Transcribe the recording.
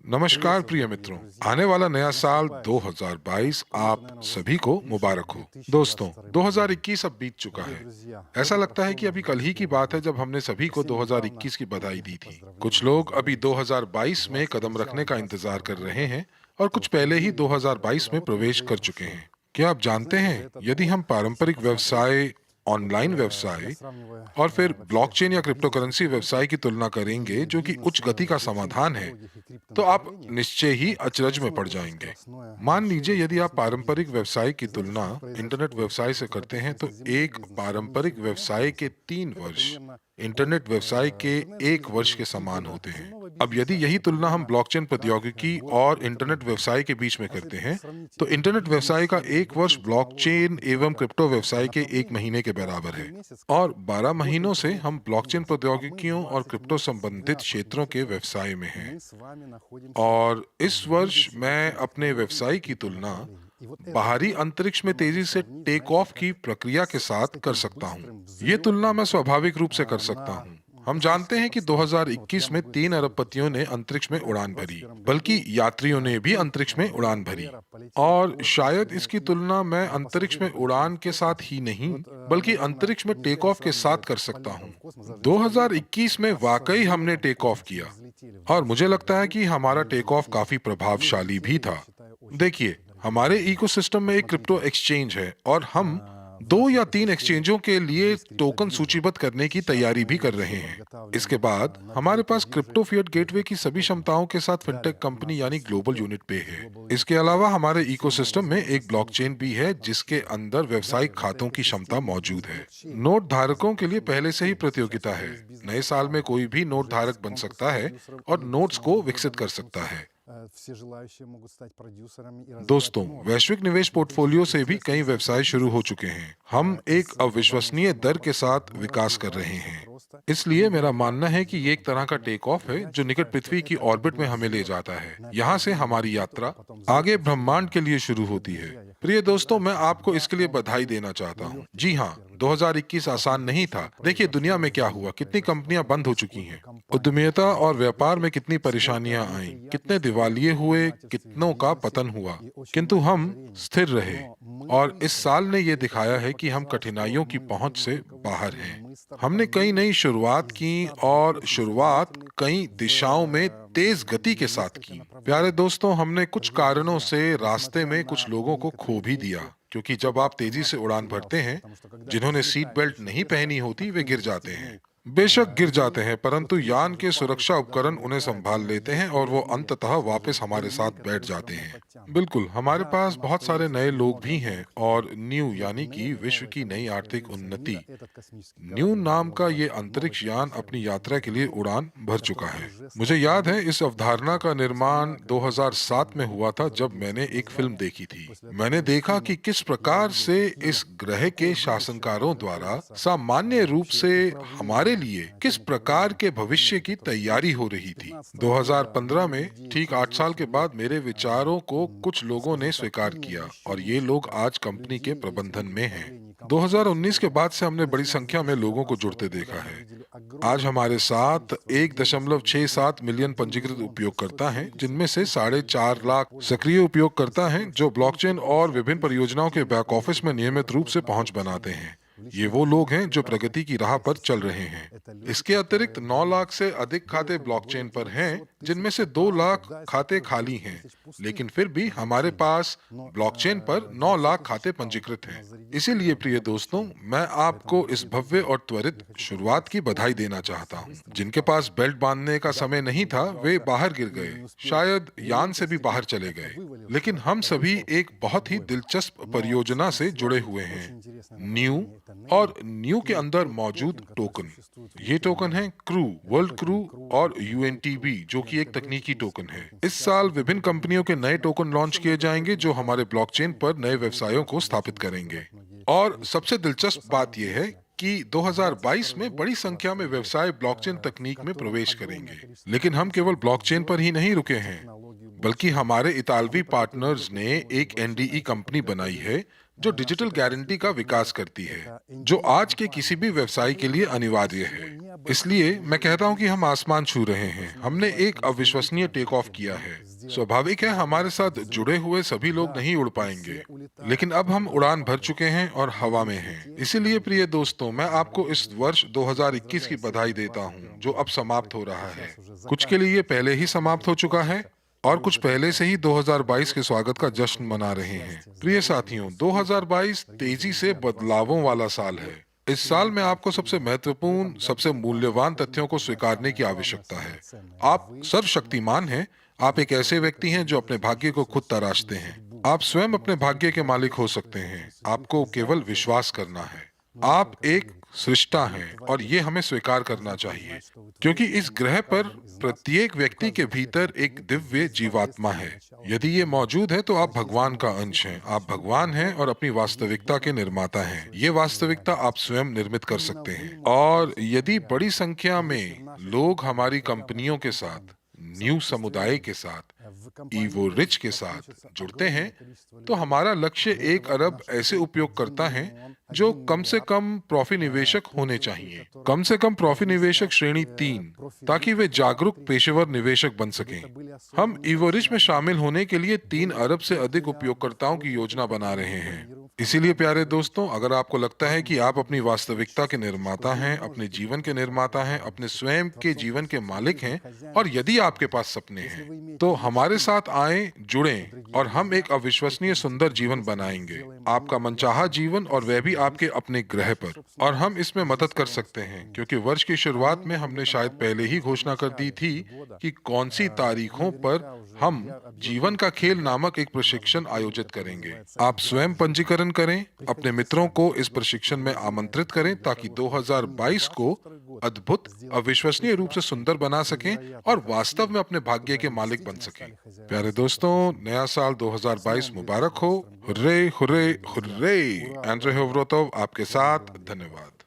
नमस्कार प्रिय मित्रों। आने वाला नया साल 2022 आप सभी को मुबारक हो। दोस्तों, 2021 अब बीत चुका है। ऐसा लगता है कि अभी कल ही की बात है जब हमने सभी को 2021 की बधाई दी थी। कुछ लोग अभी 2022 में कदम रखने का इंतजार कर रहे हैं और कुछ पहले ही 2022 में प्रवेश कर चुके हैं। क्या आप जानते हैं, यदि हम पारंपरिक व्यवसाय, ऑनलाइन व्यवसाय और फिर ब्लॉकचेन या क्रिप्टो करेंसी व्यवसाय की तुलना करेंगे, जो कि उच्च गति का समाधान है, तो आप निश्चय ही अचरज में पड़ जाएंगे। मान लीजिए, यदि आप पारंपरिक व्यवसाय की तुलना इंटरनेट व्यवसाय से करते हैं, तो एक पारंपरिक व्यवसाय के 3 वर्ष इंटरनेट व्यवसाय के 1 वर्ष के समान होते हैं। अब यदि यही तुलना हम ब्लॉकचेन प्रौद्योगिकी और इंटरनेट व्यवसाय के बीच में करते हैं, तो इंटरनेट व्यवसाय का 1 वर्ष ब्लॉकचेन एवं क्रिप्टो व्यवसाय के 1 महीने के बराबर है। और 12 महीनों से हम ब्लॉकचेन प्रौद्योगिकियों और क्रिप्टो संबंधित क्षेत्रों के व्यवसाय में हैं। और इस वर्ष मैं अपने व्यवसाय की तुलना बाहरी अंतरिक्ष में तेजी से टेक ऑफ की प्रक्रिया के साथ कर सकता हूँ। ये तुलना मैं स्वाभाविक रूप से कर सकता हूँ। हम जानते हैं कि 2021 में 3 अरबपतियों ने अंतरिक्ष में उड़ान भरी, बल्कि यात्रियों ने भी अंतरिक्ष में उड़ान भरी। और शायद इसकी तुलना मैं अंतरिक्ष में उड़ान के साथ ही नहीं, बल्कि अंतरिक्ष में टेक ऑफ के साथ कर सकता हूँ। 2021 में वाकई हमने टेक ऑफ किया और मुझे लगता है कि हमारा टेक ऑफ काफी प्रभावशाली भी था। देखिए, हमारे इकोसिस्टम में एक क्रिप्टो एक्सचेंज है और हम 2 या 3 एक्सचेंजों के लिए टोकन सूचीबद्ध करने की तैयारी भी कर रहे हैं। इसके बाद हमारे पास क्रिप्टो फिएट गेटवे की सभी क्षमताओं के साथ फिनटेक कंपनी यानी ग्लोबल यूनिट पे है। इसके अलावा हमारे इकोसिस्टम में एक ब्लॉकचेन भी है जिसके अंदर व्यवसायिक खातों की क्षमता मौजूद है। नोट धारकों के लिए पहले से ही प्रतियोगिता है। नए साल में कोई भी नोट धारक बन सकता है और नोट्स को विकसित कर सकता है। दोस्तों, वैश्विक निवेश पोर्टफोलियो से भी कई व्यवसाय शुरू हो चुके हैं। हम एक अविश्वसनीय दर के साथ विकास कर रहे हैं। इसलिए मेरा मानना है कि ये एक तरह का टेक ऑफ है जो निकट पृथ्वी की ऑर्बिट में हमें ले जाता है। यहाँ से हमारी यात्रा आगे ब्रह्मांड के लिए शुरू होती है। प्रिय दोस्तों, मैं आपको इसके लिए बधाई देना चाहता हूँ। जी हाँ, 2021 आसान नहीं था। देखिए दुनिया में क्या हुआ, कितनी कंपनियां बंद हो चुकी हैं, उद्यमिता और व्यापार में कितनी परेशानियां आईं, कितने दिवालिये हुए, कितनों का पतन हुआ, किंतु हम स्थिर रहे। और इस साल ने ये दिखाया है कि हम कठिनाइयों की पहुंच से बाहर हैं। हमने कई नई शुरुआत की और शुरुआत कई दिशाओं में तेज गति के साथ की। प्यारे दोस्तों, हमने कुछ कारणों से रास्ते में कुछ लोगों को खो भी दिया, क्योंकि जब आप तेजी से उड़ान भरते हैं, जिन्होंने सीट बेल्ट नहीं पहनी होती वे गिर जाते हैं। बेशक गिर जाते हैं, परंतु यान के सुरक्षा उपकरण उन्हें संभाल लेते हैं और वो अंततः वापस हमारे साथ बैठ जाते हैं। बिल्कुल, हमारे पास बहुत सारे नए लोग भी हैं और न्यू यानी कि विश्व की नई आर्थिक उन्नति न्यू नाम का ये अंतरिक्ष यान अपनी यात्रा के लिए उड़ान भर चुका है। मुझे याद है, इस अवधारणा का निर्माण 2007 में हुआ था जब मैंने एक फिल्म देखी थी। मैंने देखा कि किस प्रकार से इस ग्रह के शासनकारों द्वारा सामान्य रूप से हमारे लिए किस प्रकार के भविष्य की तैयारी हो रही थी। 2015 में, ठीक 8 साल के बाद, मेरे विचारों को कुछ लोगों ने स्वीकार किया और ये लोग आज कंपनी के प्रबंधन में हैं। 2019 के बाद से हमने बड़ी संख्या में लोगों को जुड़ते देखा है। आज हमारे साथ 1.67 मिलियन पंजीकृत उपयोगकर्ता हैं, जिनमें से 4.5 लाख सक्रिय उपयोगकर्ता हैं जो ब्लॉकचेन और विभिन्न परियोजनाओं के बैक ऑफिस में नियमित रूप से पहुंच बनाते हैं। ये वो लोग हैं जो प्रगति की राह पर चल रहे हैं। इसके अतिरिक्त 9 लाख से अधिक खाते ब्लॉकचेन पर हैं, जिनमें से 2 लाख खाते खाली हैं, लेकिन फिर भी हमारे पास ब्लॉकचेन पर 9 लाख खाते पंजीकृत हैं। इसीलिए प्रिय दोस्तों, मैं आपको इस भव्य और त्वरित शुरुआत की बधाई देना चाहता हूँ। जिनके पास बेल्ट बांधने का समय नहीं था, वे बाहर गिर गए, शायद यान से भी बाहर चले गए। लेकिन हम सभी एक बहुत ही दिलचस्प परियोजना से जुड़े हुए हैं, न्यू। और न्यू के अंदर मौजूद टोकन, ये टोकन है क्रू, वर्ल्ड क्रू और यूएनटीबी, जो कि एक तकनीकी टोकन है। इस साल विभिन्न कंपनियों के नए टोकन लॉन्च किए जाएंगे जो हमारे ब्लॉकचेन पर नए व्यवसायों को स्थापित करेंगे। और सबसे दिलचस्प बात यह है कि 2022 में बड़ी संख्या में व्यवसाय ब्लॉकचेन तकनीक में प्रवेश करेंगे। लेकिन हम केवल ब्लॉकचेन पर ही नहीं रुके हैं, बल्कि हमारे इतालवी पार्टनर्स ने एक एनडीई कंपनी बनाई है जो डिजिटल गारंटी का विकास करती है, जो आज के किसी भी व्यवसाय के लिए अनिवार्य है। इसलिए मैं कहता हूं कि हम आसमान छू रहे हैं। हमने एक अविश्वसनीय टेक ऑफ किया है। स्वाभाविक है, हमारे साथ जुड़े हुए सभी लोग नहीं उड़ पाएंगे, लेकिन अब हम उड़ान भर चुके हैं और हवा में हैं। इसीलिए प्रिय दोस्तों, मैं आपको इस वर्ष 2021 की बधाई देता हूं, जो अब समाप्त हो रहा है। कुछ के लिए ये पहले ही समाप्त हो चुका है और कुछ पहले से ही 2022 के स्वागत का जश्न मना रहे हैं। प्रिय साथियों, 2022 तेजी से बदलावों वाला साल है। इस साल में आपको सबसे महत्वपूर्ण, सबसे मूल्यवान तथ्यों को स्वीकारने की आवश्यकता है। आप सर्वशक्तिमान हैं। आप एक ऐसे व्यक्ति हैं जो अपने भाग्य को खुद तराशते हैं। आप स्वयं अपने भाग्य के मालिक हो सकते हैं। आपको केवल विश्वास करना है। आप एक सृष्टा हैं और ये हमें स्वीकार करना चाहिए, क्योंकि इस ग्रह पर प्रत्येक व्यक्ति के भीतर एक दिव्य जीवात्मा है। यदि ये मौजूद है तो आप भगवान का अंश हैं। आप भगवान हैं और अपनी वास्तविकता के निर्माता हैं। ये वास्तविकता आप स्वयं निर्मित कर सकते हैं। और यदि बड़ी संख्या में लोग हमारी कंपनियों के साथ, न्यू समुदाय के साथ, ईवो रिच के साथ जुड़ते हैं, तो हमारा लक्ष्य 1 अरब ऐसे उपयोगकर्ता हैं जो कम से कम प्रॉफी निवेशक होने चाहिए। कम से कम प्रॉफी निवेशक श्रेणी 3, ताकि वे जागरूक पेशेवर निवेशक बन सकें। हम ईवो रिच में शामिल होने के लिए 3 अरब से अधिक उपयोगकर्ताओं की योजना बना रहे हैं। इसीलिए प्यारे दोस्तों, अगर आपको लगता है कि आप अपनी वास्तविकता के निर्माता हैं, अपने जीवन के निर्माता हैं, अपने स्वयं के जीवन के मालिक हैं, और यदि आपके पास सपने हैं, तो हमारे साथ आएं, जुड़ें और हम एक अविश्वसनीय सुंदर जीवन बनाएंगे। आपका मनचाहा जीवन, और वह भी आपके अपने ग्रह पर। और हम इसमें मदद कर सकते हैं, क्योंकि वर्ष की शुरुआत में हमने शायद पहले ही घोषणा कर दी थी कि कौन सी तारीखों पर हम जीवन का खेल नामक एक प्रशिक्षण आयोजित करेंगे। आप स्वयं पंजीकरण करें, अपने मित्रों को इस प्रशिक्षण में आमंत्रित करें, ताकि 2022 को अद्भुत, अविश्वसनीय रूप से सुंदर बना सकें और वास्तव में अपने भाग्य के मालिक बन सकें। प्यारे दोस्तों, नया साल 2022 मुबारक हो। Hurray hurray hurray. एंड्रे होवरोतोव आपके साथ। धन्यवाद।